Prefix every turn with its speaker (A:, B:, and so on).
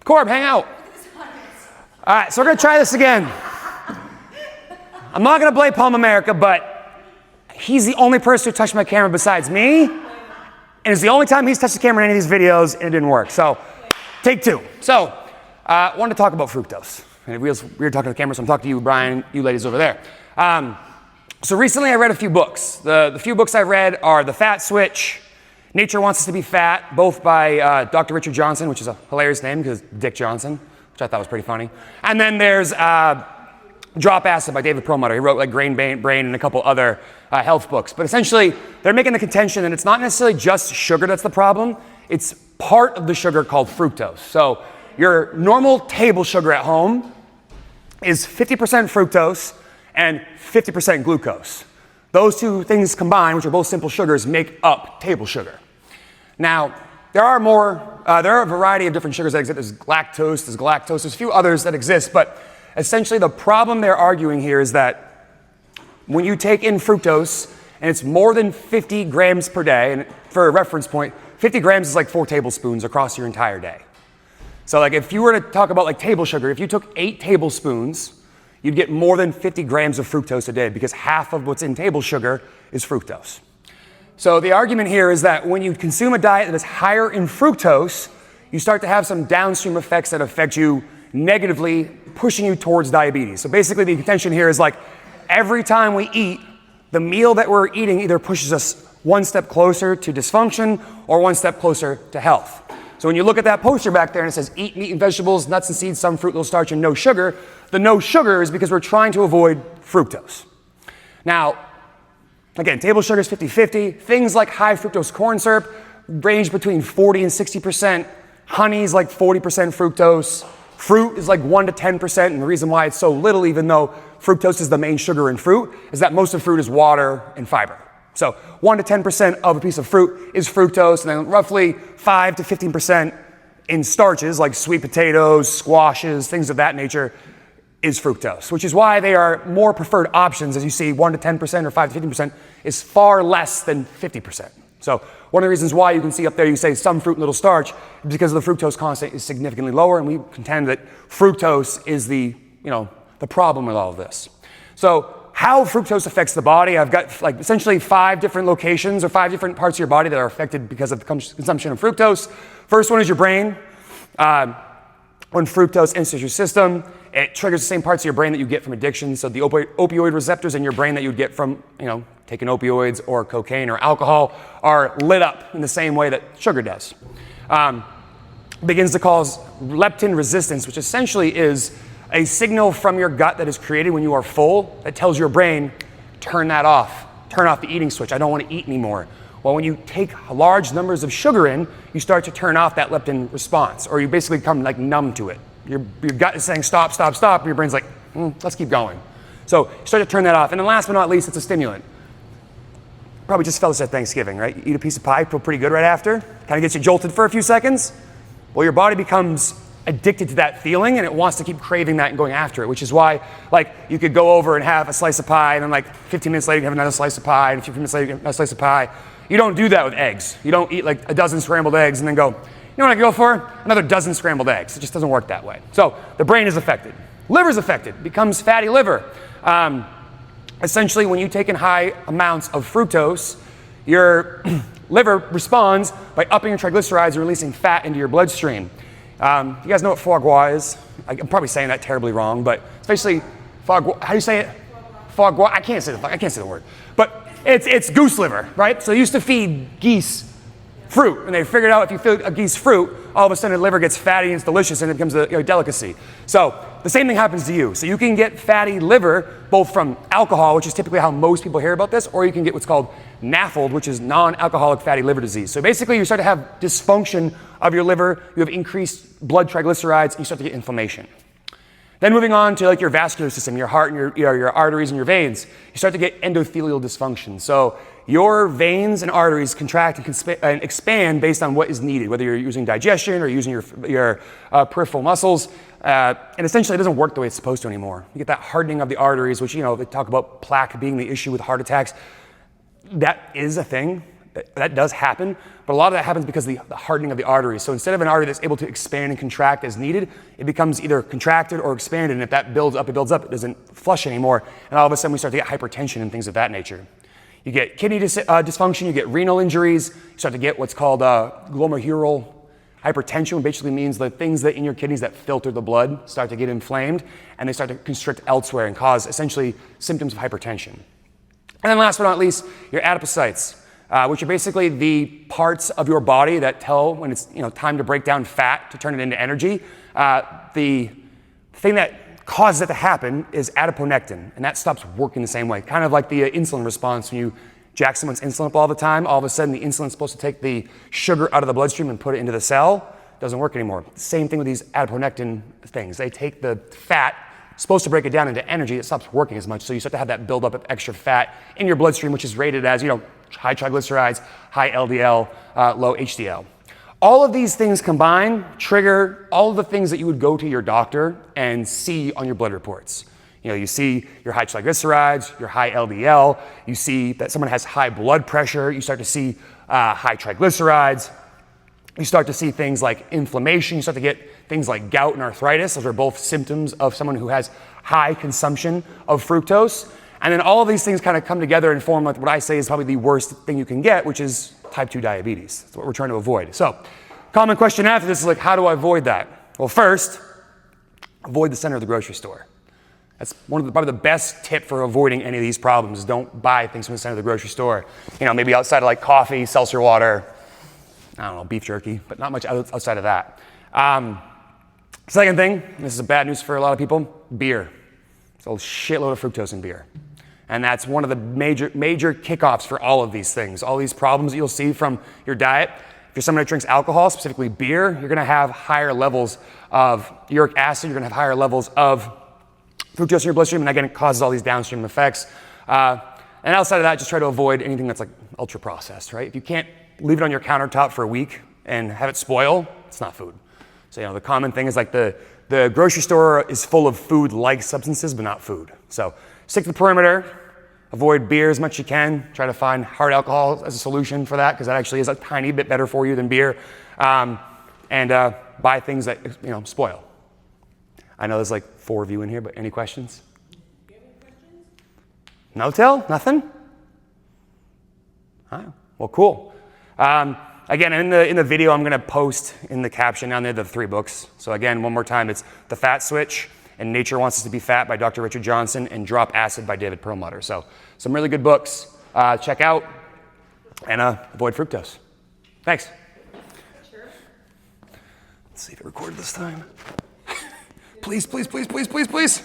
A: Corb, hang out. All right, so we're gonna try this again. I'm not gonna blame Palm America, but he's the only person who touched my camera besides me, and it's the only time he's touched the camera in any of these videos, and it didn't work. So, take two. So, I wanted to talk about fructose. And we were talking to the camera, so I'm talking to you, Brian, you ladies over there. So recently I read a few books. The few books I've read are The Fat Switch, Nature Wants Us to Be Fat, both by Dr. Richard Johnson, which is a hilarious name because Dick Johnson, which I thought was pretty funny. And then there's Drop Acid by David Perlmutter. He wrote like Brain and a couple other health books. But essentially, they're making the contention that it's not necessarily just sugar that's the problem. It's part of the sugar called fructose. So your normal table sugar at home is 50% fructose and 50% glucose. Those two things combined, which are both simple sugars, make up table sugar. Now, there are a variety of different sugars that exist. There's lactose, there's galactose, there's a few others that exist, but essentially the problem they're arguing here is that when you take in fructose, and it's more than 50 grams per day, and for a reference point, 50 grams is like 4 tablespoons across your entire day. So like if you were to talk about like table sugar, if you took 8 tablespoons, you'd get more than 50 grams of fructose a day because half of what's in table sugar is fructose. So the argument here is that when you consume a diet that is higher in fructose, you start to have some downstream effects that affect you negatively, pushing you towards diabetes. So basically the contention here is like every time we eat, the meal that we're eating either pushes us one step closer to dysfunction or one step closer to health. So when you look at that poster back there and it says eat meat and vegetables, nuts and seeds, some fruit, little starch, and no sugar, the no sugar is because we're trying to avoid fructose. Now, again, table sugar is 50-50. Things like high fructose corn syrup range between 40 and 60%. Honey is like 40% fructose. Fruit is like 1 to 10%. And the reason why it's so little, even though fructose is the main sugar in fruit, is that most of fruit is water and fiber. So 1 to 10% of a piece of fruit is fructose, and then roughly 5 to 15% in starches like sweet potatoes, squashes, things of that nature is fructose, which is why they are more preferred options. As you see, 1 to 10% or 5 to 15% is far less than 50%. So one of the reasons why you can see up there, you say some fruit, little starch, is because the fructose content is significantly lower, and we contend that fructose is the problem with all of this. So how fructose affects the body, I've got like essentially 5 different locations or 5 different parts of your body that are affected because of the consumption of fructose. First one is your brain. When fructose enters your system, it triggers the same parts of your brain that you get from addiction. So the opioid receptors in your brain that you'd get from, taking opioids or cocaine or alcohol are lit up in the same way that sugar does. Begins to cause leptin resistance, which essentially is a signal from your gut that is created when you are full that tells your brain, turn that off. Turn off the eating switch. I don't want to eat anymore. Well, when you take large numbers of sugar in, you start to turn off that leptin response, or you basically become like numb to it. Your gut is saying stop, stop, stop, and your brain's like, let's keep going. So you start to turn that off. And then last but not least, it's a stimulant. Probably just felt this at Thanksgiving, right? You eat a piece of pie, feel pretty good right after, kind of gets you jolted for a few seconds. Well, your body becomes addicted to that feeling, and it wants to keep craving that and going after it, which is why like you could go over and have a slice of pie, and then like 15 minutes later you have another slice of pie, and 15 minutes later you have another slice of pie. You don't do that with eggs. You don't eat like a dozen scrambled eggs and then go, you know what I go for? Another dozen scrambled eggs. It just doesn't work that way. So the brain is affected. Liver is affected, becomes fatty liver. Essentially, when you take in high amounts of fructose, your liver responds by upping your triglycerides and releasing fat into your bloodstream. You guys know what foie gras is? I'm probably saying that terribly wrong, but it's basically foie gras. How do you say it? Foie gras. I can't say the word. But it's goose liver, right? So they used to feed geese fruit, and they figured out if you feed a geese fruit, all of a sudden the liver gets fatty and it's delicious, and it becomes a delicacy. So the same thing happens to you. So you can get fatty liver both from alcohol, which is typically how most people hear about this, or you can get what's called NAFLD, which is non-alcoholic fatty liver disease. So basically you start to have dysfunction of your liver, you have increased blood triglycerides, and you start to get inflammation. Then moving on to like your vascular system, your heart and your arteries and your veins, you start to get endothelial dysfunction. So your veins and arteries contract and expand based on what is needed, whether you're using digestion or using your peripheral muscles. And essentially it doesn't work the way it's supposed to anymore. You get that hardening of the arteries, which they talk about plaque being the issue with heart attacks. That is a thing. that does happen, but a lot of that happens because of the hardening of the arteries. So instead of an artery that's able to expand and contract as needed, it becomes either contracted or expanded, and if that builds up, it doesn't flush anymore, and all of a sudden we start to get hypertension and things of that nature. You get kidney dysfunction, you get renal injuries, you start to get what's called glomerular hypertension, which basically means the things that in your kidneys that filter the blood start to get inflamed, and they start to constrict elsewhere and cause essentially symptoms of hypertension. And then last but not least, your adipocytes, which are basically the parts of your body that tell when it's time to break down fat to turn it into energy. The thing that causes it to happen is adiponectin, and that stops working the same way. Kind of like the insulin response when you jack someone's insulin up all the time, all of a sudden the insulin's supposed to take the sugar out of the bloodstream and put it into the cell. It doesn't work anymore. Same thing with these adiponectin things. They take the fat, supposed to break it down into energy, it stops working as much, so you start to have that buildup of extra fat in your bloodstream, which is rated as high triglycerides, high LDL, low HDL. All of these things combined trigger all of the things that you would go to your doctor and see on your blood reports. You see your high triglycerides, your high LDL, you see that someone has high blood pressure, you start to see high triglycerides, you start to see things like inflammation, you start to get things like gout and arthritis. Those are both symptoms of someone who has high consumption of fructose. And then all of these things kind of come together and form what I say is probably the worst thing you can get, which is type 2 diabetes. That's what we're trying to avoid. So, common question after this is like, how do I avoid that? Well, first, avoid the center of the grocery store. That's probably the best tip for avoiding any of these problems. Don't buy things from the center of the grocery store. Maybe outside of like coffee, seltzer water, I don't know, beef jerky, but not much outside of that. Second thing, this is bad news for a lot of people, beer. There's a shitload of fructose in beer. And that's one of the major kickoffs for all of these things. All these problems that you'll see from your diet. If you're someone who drinks alcohol, specifically beer, you're gonna have higher levels of uric acid, you're gonna have higher levels of fructose in your bloodstream, and again, it causes all these downstream effects. And outside of that, just try to avoid anything that's like ultra processed, right? If you can't leave it on your countertop for a week and have it spoil, it's not food. So, the common thing is like the grocery store is full of food-like substances, but not food. So stick to the perimeter, avoid beer as much as you can, try to find hard alcohol as a solution for that, because that actually is a tiny bit better for you than beer, and buy things that, spoil. I know there's like 4 of you in here, but any questions?
B: Do you have any questions?
A: No, Till? Nothing? All right. Well, cool. Again, in the video, I'm going to post in the caption down there the 3 books. So again, one more time, it's The Fat Switch and Nature Wants Us to Be Fat by Dr. Richard Johnson and Drop Acid by David Perlmutter. So some really good books. Check out and avoid fructose. Thanks.
B: Sure.
A: Let's see if it recorded this time. Please, please, please, please, please, please.